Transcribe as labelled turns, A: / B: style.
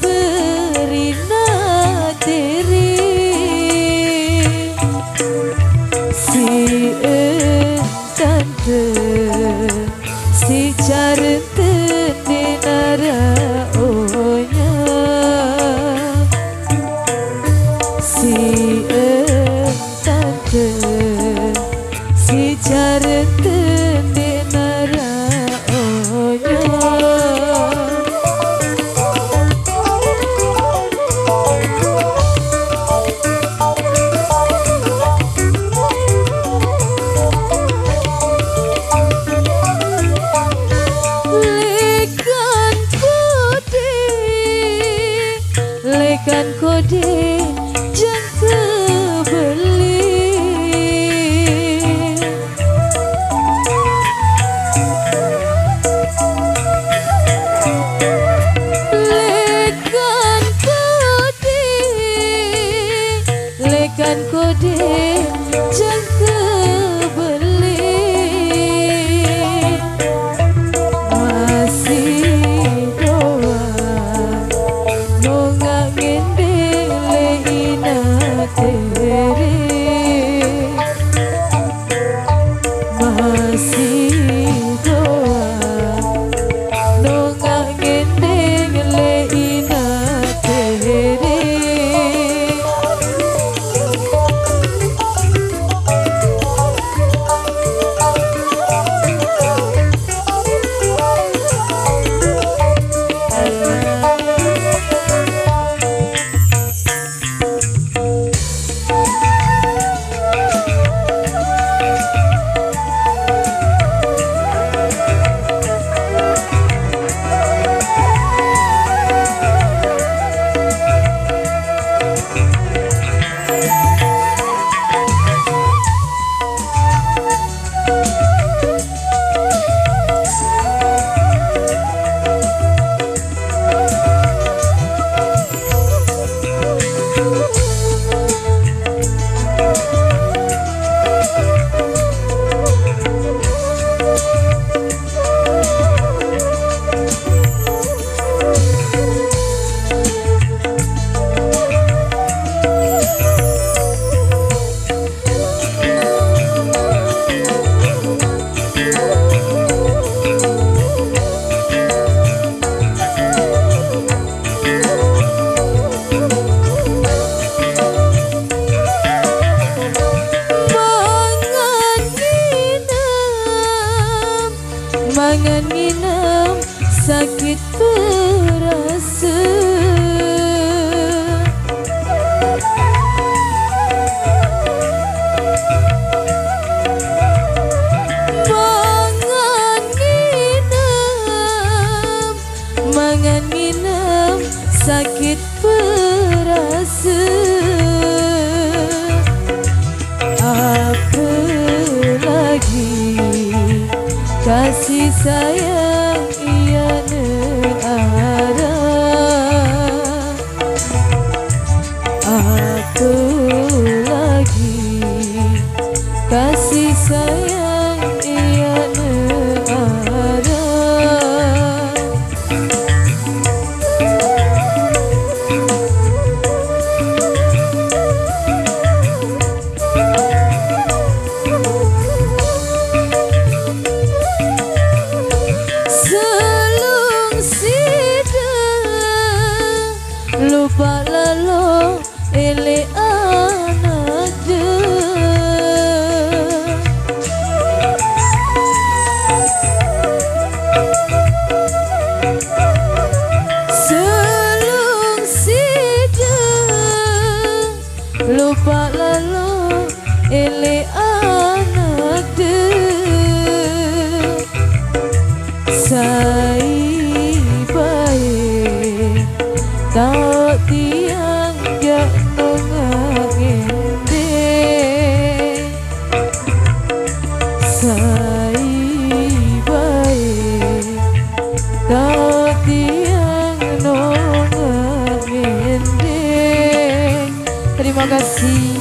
A: berina diri si tante si carente dinara onya si tante si carente dinara onya lekan kode jang kebeli lekan kode jang kebeli masih doa nonga ngendele ina tere masih doa nonga ngendele ina tere mangan nginam sakit terasa mangan nginam sakit terasa apa lagi kasih sayang ia ada apa lagi kasih sayang ia ada lupa lalu ele anak selung sida lupa lalu ele anak sai baik tak tiang jak nongangende sai baik tak tiang nongangende. Terima kasih.